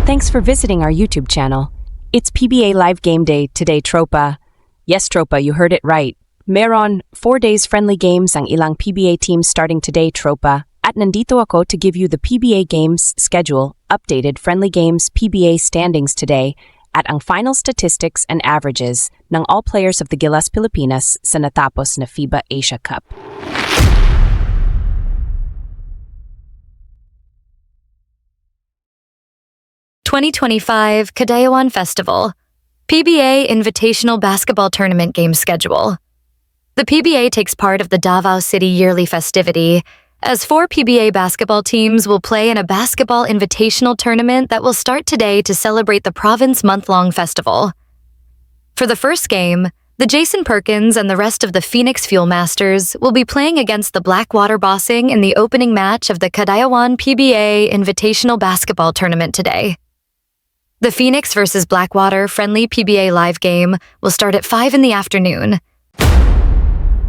Thanks for visiting our YouTube channel. It's PBA Live Game Day today, Tropa. Yes, Tropa, you heard it right. Meron 4 days friendly games ang ilang PBA teams starting today, Tropa. At nandito ako to give you the PBA games schedule, updated friendly games PBA standings today, at ang final statistics and averages ng all players of the Gilas Pilipinas sa natapos na FIBA Asia Cup. (2025) KADAYAWAN Festival PBA Invitational Basketball Tournament Game Schedule. The PBA takes part of the Davao City yearly festivity, as 4 PBA basketball teams will play in a basketball invitational tournament that will start today to celebrate the province month-long festival. For the first game, the Jason Perkins and the rest of the Phoenix Fuel Masters will be playing against the BLACKWATER Bossing in the opening match of the KADAYAWAN PBA Invitational Basketball Tournament today. The Phoenix versus BLACKWATER friendly PBA live game will start at 5 in the afternoon.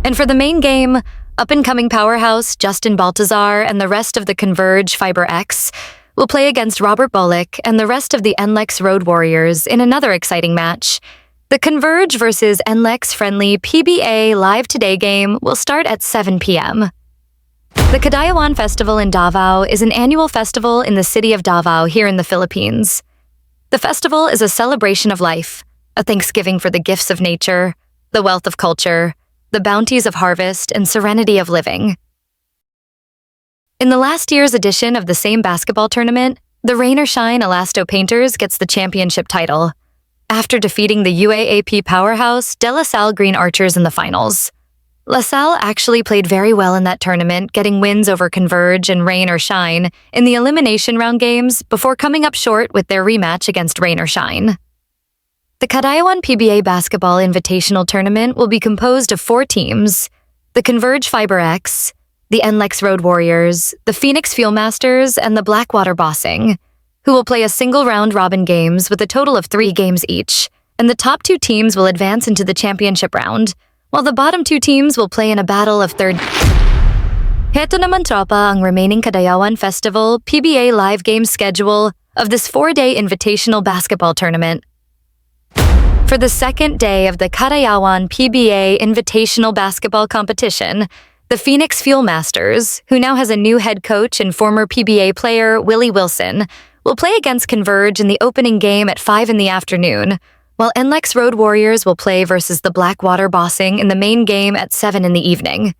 And for the main game, up-and-coming powerhouse Justin Baltazar and the rest of the CONVERGE Fiber X will play against Robert Bullock and the rest of the NLEX Road Warriors in another exciting match. The CONVERGE versus NLEX friendly PBA Live Today game will start at 7 p.m. The KADAYAWAN Festival in Davao is an annual festival in the city of Davao here in the Philippines. The festival is a celebration of life, a thanksgiving for the gifts of nature, the wealth of culture, the bounties of harvest, and serenity of living. In the last year's edition of the same basketball tournament, the Rain or Shine Elasto Painters gets the championship title, after defeating the UAAP powerhouse De La Salle Green Archers in the finals. La Salle actually played very well in that tournament, getting wins over CONVERGE and Rain or Shine in the elimination round games before coming up short with their rematch against Rain or Shine. The KADAYAWAN PBA Basketball Invitational Tournament will be composed of 4 teams: the CONVERGE Fiber X, the NLEX Road Warriors, the Phoenix Fuel Masters, and the BLACKWATER Bossing, who will play a single round-robin games with a total of 3 games each, and the top 2 teams will advance into the championship round, while the bottom 2 teams will play in a battle of third. Heto naman, Tropa, ang remaining KADAYAWAN Festival PBA live game schedule of this 4-day invitational basketball tournament. For the second day of the KADAYAWAN PBA Invitational Basketball Competition, the Phoenix Fuel Masters, who now has a new head coach and former PBA player Willie Wilson, will play against CONVERGE in the opening game at 5 in the afternoon, while NLEX Road Warriors will play versus the BLACKWATER Bossing in the main game at 7 in the evening.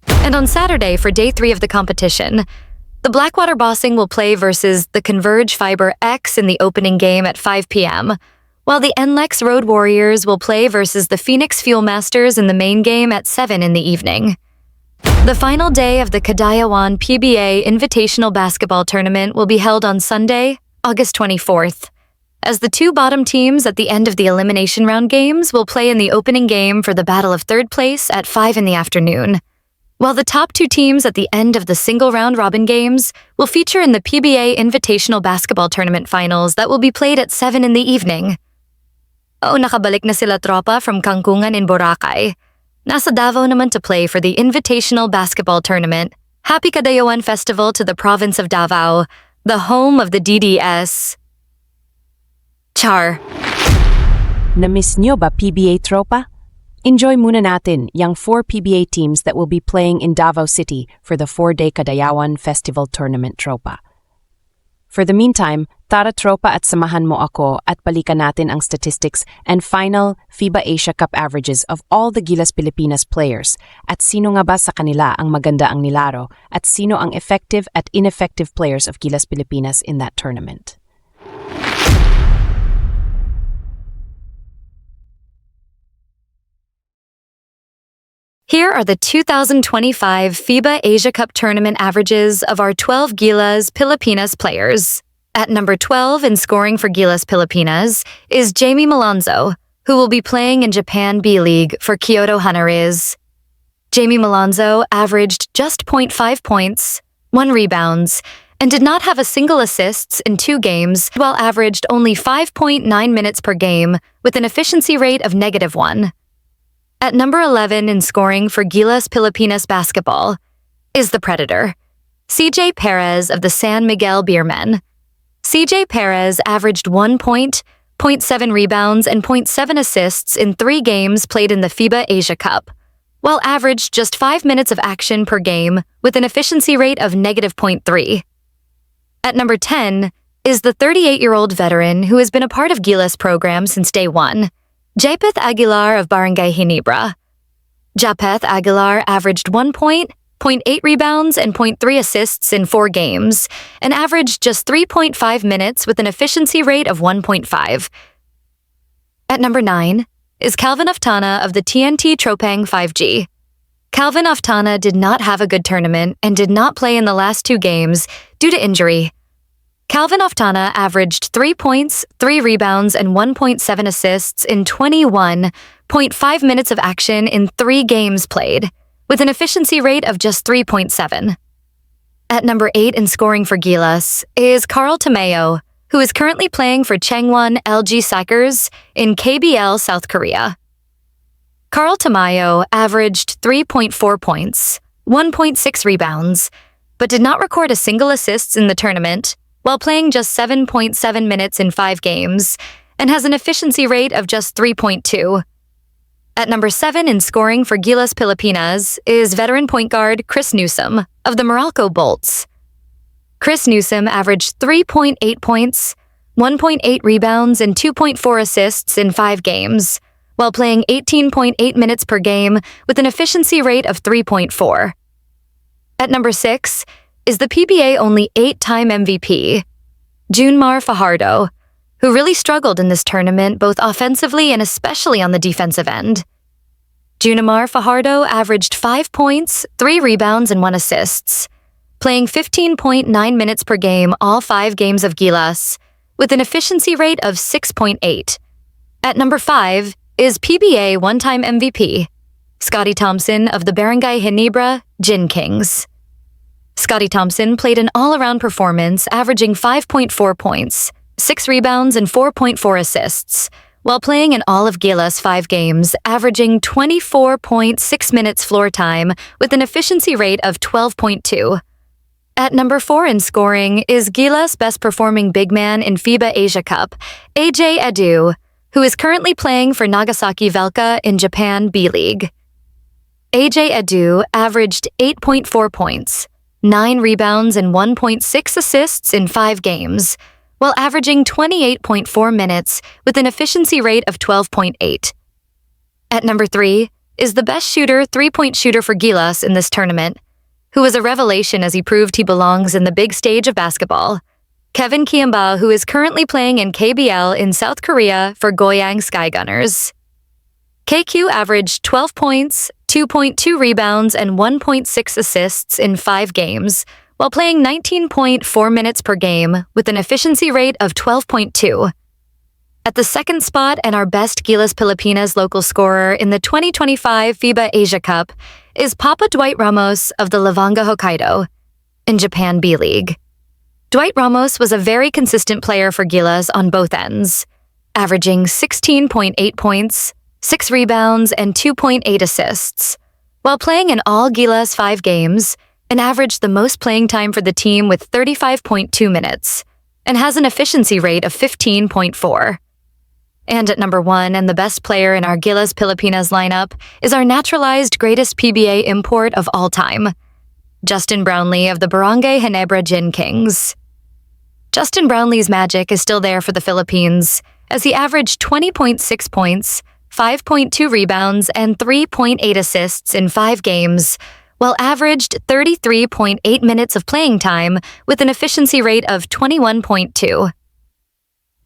And on Saturday, for day 3 of the competition, the BLACKWATER Bossing will play versus the CONVERGE Fiber X in the opening game at 5 p.m., while the NLEX Road Warriors will play versus the Phoenix Fuel Masters in the main game at 7 in the evening. The final day of the KADAYAWAN PBA Invitational Basketball Tournament will be held on Sunday, August 24th, as the 2 bottom teams at the end of the elimination round games will play in the opening game for the battle of third place at 5 in the afternoon, while the top 2 teams at the end of the single round-robin games will feature in the PBA Invitational Basketball Tournament finals that will be played at 7 in the evening. Oh, nakabalik na sila, Tropa, from Kangkungan in Boracay. Nasa Davao naman to play for the Invitational Basketball Tournament. Happy KADAYAWAN Festival to the province of Davao, the home of the DDS. Char. Na-miss nyo ba PBA, Tropa? Enjoy muna natin yung 4 PBA teams that will be playing in Davao City for the 4-day KADAYAWAN Festival Tournament, Tropa. For the meantime, tara, Tropa, at samahan mo ako at balikan natin ang statistics and final FIBA Asia Cup averages of all the Gilas Pilipinas players at sino nga ba sa kanila ang maganda ang nilaro at sino ang effective at ineffective players of Gilas Pilipinas in that tournament. Here are the 2025 FIBA Asia Cup tournament averages of our 12 Gilas Pilipinas players. At number 12 in scoring for Gilas Pilipinas is Jamie Malonzo, who will be playing in Japan B-League for Kyoto Hanariz. Jamie Malonzo averaged just 0.5 points, 1 rebounds, and did not have a single assists in 2 games, while averaged only 5.9 minutes per game with an efficiency rate of -1. At number 11 in scoring for Gilas Pilipinas basketball is the Predator, CJ Perez of the San Miguel Beermen. CJ Perez averaged 1 point, 0.7 rebounds, and 0.7 assists in 3 games played in the FIBA Asia Cup, while averaged just 5 minutes of action per game with an efficiency rate of -0.3. At number 10 is the 38-year-old veteran who has been a part of Gilas program since day one, Japeth Aguilar of Barangay Ginebra. Japeth Aguilar averaged 1 point, 0.8 rebounds, and 0.3 assists in 4 games, and averaged just 3.5 minutes with an efficiency rate of 1.5. At number 9 is Calvin Aftana of the TNT Tropang 5G. Calvin Aftana did not have a good tournament and did not play in the last 2 games due to injury. Calvin Aftana averaged 3 points, 3 rebounds, and 1.7 assists in 21.5 minutes of action in 3 games played, with an efficiency rate of just 3.7. At number 8 in scoring for Gilas is Carl Tamayo, who is currently playing for Changwon LG Sakers in KBL South Korea. Carl Tamayo averaged 3.4 points, 1.6 rebounds, but did not record a single assist in the tournament, while playing just 7.7 minutes in 5 games, and has an efficiency rate of just 3.2. At number 7 in scoring for Gilas Pilipinas is veteran point guard Chris Newsom of the Meralco Bolts. Chris Newsom averaged 3.8 points, 1.8 rebounds, and 2.4 assists in 5 games, while playing 18.8 minutes per game with an efficiency rate of 3.4. At number 6 is the PBA only 8-time MVP, Junmar Fajardo, who really struggled in this tournament both offensively and especially on the defensive end. Junmar Fajardo averaged 5 points, 3 rebounds, and 1 assists, playing 15.9 minutes per game all 5 games of Gilas, with an efficiency rate of 6.8. At number 5 is PBA one-time MVP, Scotty Thompson of the Barangay Ginebra Gin Kings. Scotty Thompson played an all-around performance, averaging 5.4 points, 6 rebounds, and 4.4 assists, while playing in all of Gilas' 5 games, averaging 24.6 minutes floor time with an efficiency rate of 12.2. At number 4 in scoring is Gilas' best-performing big man in FIBA Asia Cup, AJ Edu, who is currently playing for Nagasaki Velka in Japan B-League. AJ Edu averaged 8.4 points, 9 rebounds, and 1.6 assists in 5 games, while averaging 28.4 minutes with an efficiency rate of 12.8. At number 3 is the best shooter 3-point shooter for Gilas in this tournament, who was a revelation as he proved he belongs in the big stage of basketball, Kevin Kiambao, who is currently playing in KBL in South Korea for Goyang Skygunners. KQ averaged 12 points, 2.2 rebounds, and 1.6 assists in 5 games, while playing 19.4 minutes per game with an efficiency rate of 12.2. At the second spot and our best Gilas Pilipinas local scorer in the 2025 FIBA Asia Cup is Papa Dwight Ramos of the Lavanga Hokkaido in Japan B-League. Dwight Ramos was a very consistent player for Gilas on both ends, averaging 16.8 points, 6 rebounds, and 2.8 assists, while playing in all Gilas' 5 games and averaged the most playing time for the team with 35.2 minutes, and has an efficiency rate of 15.4. And at number 1 and the best player in our Gilas Pilipinas lineup is our naturalized greatest PBA import of all time, Justin Brownlee of the Barangay Ginebra Gin Kings. Justin Brownlee's magic is still there for the Philippines, as he averaged 20.6 points, 5.2 rebounds, and 3.8 assists in 5 games, while averaged 33.8 minutes of playing time with an efficiency rate of 21.2.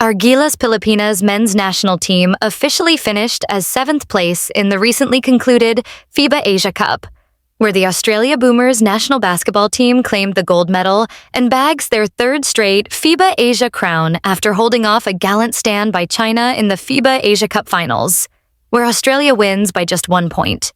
Our Gilas Pilipinas men's national team officially finished as 7th place in the recently concluded FIBA Asia Cup, where the Australia Boomers national basketball team claimed the gold medal and bags their 3rd straight FIBA Asia crown after holding off a gallant stand by China in the FIBA Asia Cup finals, where Australia wins by just 1 point.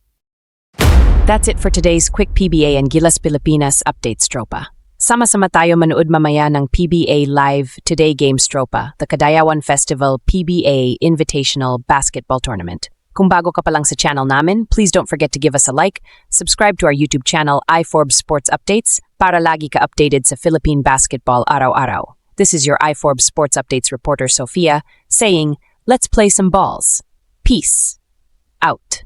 That's it for today's quick PBA and Gilas Pilipinas updates, tropa. Sama-sama tayo manood mamaya ng PBA Live Today Games, tropa, the KADAYAWAN Festival PBA Invitational Basketball Tournament. Kung bago ka pa lang sa channel namin, please don't forget to give us a like, subscribe to our YouTube channel iForbes Sports Updates para lagi ka updated sa Philippine basketball araw-araw. This is your iForbes Sports Updates reporter, Sophia, saying, let's play some balls. Peace. Out.